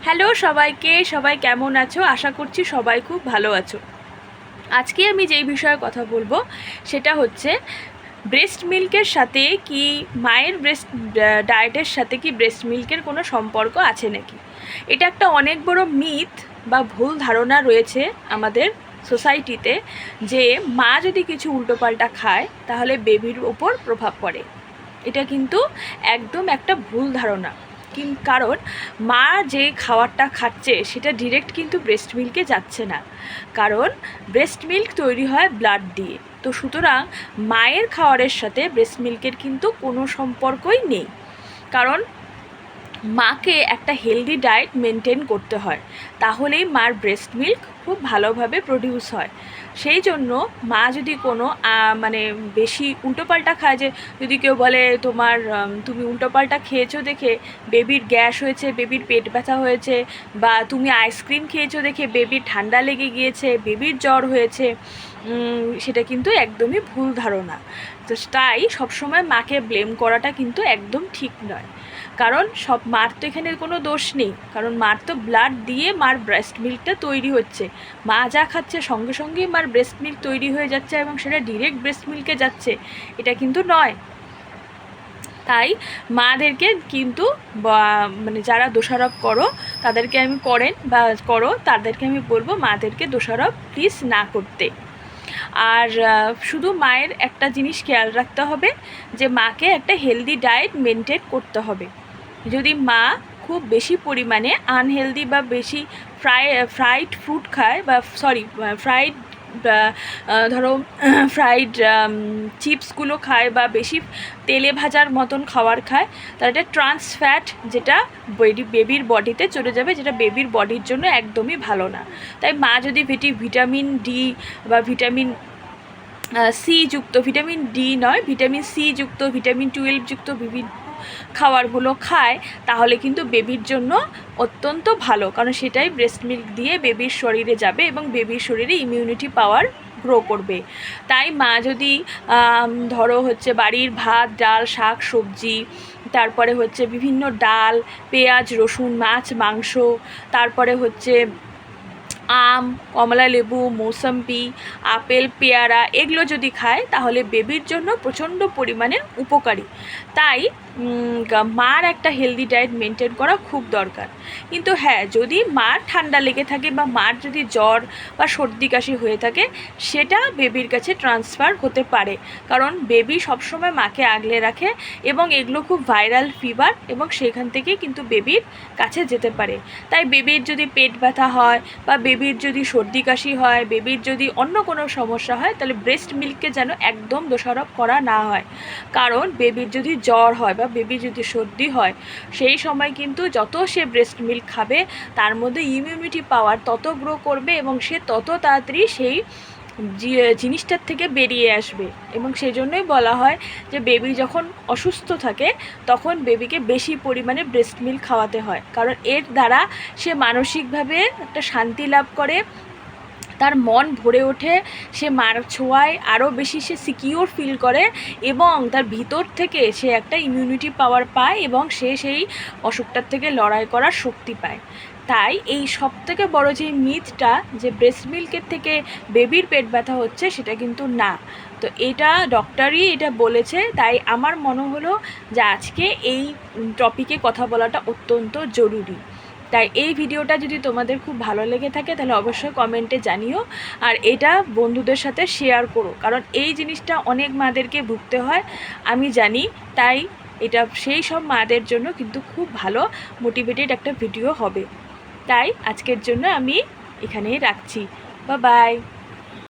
Hello সবাইকে, সবাই কেমন আছো? আশা করছি সবাই খুব ভালো আছো। আজকে আমি যেই বিষয়ে কথা বলবো সেটা হচ্ছে ব্রেস্ট মিল্কের সাথে কি মায়ের ব্রেস্ট ডায়েটের সাথে কি ব্রেস্ট মিল্কের কোনো সম্পর্ক আছে নাকি। এটা একটা অনেক বড় মিথ বা ভুল ধারণা রয়েছে আমাদের সোসাইটিতে, যে মা যদি কিছু উল্টোপাল্টা খায় তাহলে বেবির ওপর প্রভাব পড়ে। এটা কিন্তু একদম একটা ভুল ধারণা। কারণ মা যে খাবারটা খাচ্ছে সেটা ডিরেক্ট কিন্তু ব্রেস্ট মিল্কে যাচ্ছে না, কারণ ব্রেস্ট মিল্ক তৈরি হয় ব্লাড দিয়ে। তো সুতরাং মায়ের খাবারের সাথে ব্রেস্ট মিল্কের কিন্তু কোনো সম্পর্কই নেই। কারণ মাকে একটা হেলদি ডায়েট মেনটেন করতে হয়, তাহলেই মার ব্রেস্ট মিল্ক খুব ভালোভাবে প্রডিউস হয়। সেই জন্য মা যদি কোনো মানে বেশি উল্টোপাল্টা খায়, যে যদি কেউ বলে তোমার তুমি উল্টোপাল্টা খেয়েছো দেখে বেবির গ্যাস হয়েছে, বেবির পেট ব্যথা হয়েছে, বা তুমি আইসক্রিম খেয়েছো দেখে বেবির ঠান্ডা লেগে গিয়েছে, বেবির জ্বর হয়েছে, সেটা কিন্তু একদমই ভুল ধারণা। তো তাই সবসময় মাকে ব্লেম করাটা কিন্তু একদম ঠিক নয়। কারণ মার তো এখানে কোনো দোষ নেই, কারণ মার তো ব্লাড দিয়ে মার ব্রেস্ট মিল্কটা তৈরি হচ্ছে। মা যা খাচ্ছে সঙ্গে সঙ্গেই মার ব্রেস্ট মিল্ক তৈরি হয়ে যাচ্ছে এবং সেটা ডিরেক্ট ব্রেস্ট মিল্কে যাচ্ছে, এটা কিন্তু নয়। তাই মাদেরকে কিন্তু মানে যারা দোষারোপ তাদেরকে আমি তাদেরকে আমি বলবো মাদেরকে দোষারোপ প্লিজ না করতে। আর শুধু মায়ের একটা জিনিস খেয়াল রাখতে হবে, যে মাকে একটা হেলদি ডায়েট মেনটেন করতে হবে। যদি মা খুব বেশি পরিমাণে আনহেলদি বা বেশি ফ্রাইড ফুড খায়, বা ফ্রাইড ধরো ফ্রাইড চিপসগুলো খায়, বা বেশি তেলে ভাজার মতন খাবার খায়, তাহলে এটা ট্রান্স ফ্যাট, যেটা বেবির বডিতে চলে যাবে, যেটা বেবির বডির জন্য একদমই ভালো না। তাই মা যদি ভিটামিন ডি বা ভিটামিন সি যুক্ত, ভিটামিন ডি নয়, ভিটামিন সি যুক্ত, ভিটামিন 12 যুক্ত বিভিন্ন খাবারগুলো খায়, তাহলে কিন্তু বেবির জন্য অত্যন্ত ভালো, কারণ সেটাই ব্রেস্ট মিল্ক দিয়ে বেবির শরীরে যাবে এবং বেবির শরীরে ইমিউনিটি পাওয়ার গ্রো করবে। তাই মা যদি ধরো হচ্ছে বাড়ির ভাত, ডাল, শাক, সবজি, তারপরে হচ্ছে বিভিন্ন ডাল, পেঁয়াজ, রসুন, মাছ, মাংস, তারপরে হচ্ছে আম, কমলা লেবু, মৌসম্বি, আপেল, পেয়ারা, এগুলো যদি খায় তাহলে বেবির জন্য প্রচণ্ড পরিমাণে উপকারী। তাই মার একটা হেলদি ডায়েট মেনটেন করা খুব দরকার। কিন্তু হ্যাঁ, যদি মার ঠান্ডা লেগে থাকে বা মার যদি জ্বর বা সর্দি কাশি হয়ে থাকে, সেটা বেবির কাছে ট্রান্সফার হতে পারে, কারণ বেবি সবসময় মাকে আগলে রাখে এবং এগুলো খুব ভাইরাল ফিভার, এবং সেখান থেকে কিন্তু বেবির কাছে যেতে পারে। তাই বেবির যদি পেট ব্যথা হয়, বা বেবির যদি সর্দি কাশি হয়, বেবির যদি অন্য কোনো সমস্যা হয়, তাহলে ব্রেস্ট মিল্ককে যেন একদম দোষারোপ করা না হয়। কারণ বেবির যদি জ্বর হয় বা বেবি যদি সর্দি হয়, সেই সময় কিন্তু যত সে ব্রেস্ট মিল্ক খাবে তার মধ্যে ইমিউনিটি পাওয়ার তত গ্রো করবে এবং সে তত তাড়াতাড়ি সেই জিনিসটার থেকে বেরিয়ে আসবে। এবং সেই জন্যই বলা হয় যে বেবি যখন অসুস্থ থাকে তখন বেবিকে বেশি পরিমাণে ব্রেস্ট মিল্ক খাওয়াতে হয়, কারণ এর দ্বারা সে মানসিকভাবে একটা শান্তি লাভ করে, তার মন ভরে ওঠে, সে মার ছোঁয়ায় আরও বেশি সে সিকিউর ফিল করে, এবং তার ভিতর থেকে সে একটা ইমিউনিটি পাওয়ার পায় এবং সে সেই অসুখটার থেকে লড়াই করার শক্তি পায়। তাই এই সবথেকে বড় যে মিথটা, যে ব্রেস্ট মিল্কের থেকে বেবির পেট ব্যথা হচ্ছে, সেটা কিন্তু না। তো এটা ডক্টরই এটা বলেছে, তাই আমার মনে হলো যে আজকে এই টপিকে কথা বলাটা অত্যন্ত জরুরি। তাই এই ভিডিওটা যদি তোমাদের খুব ভালো লেগে থাকে তাহলে অবশ্যই কমেন্টে জানিও, আর এটা বন্ধুদের সাথে শেয়ার করো, কারণ এই জিনিসটা অনেক মাদেরকে ভুগতে হয় আমি জানি। তাই এটা সেই সব মাদের জন্য কিন্তু খুব ভালো মোটিভেটেড একটা ভিডিও হবে। তাই আজকের জন্য আমি এখানেই রাখছি। Bye bye.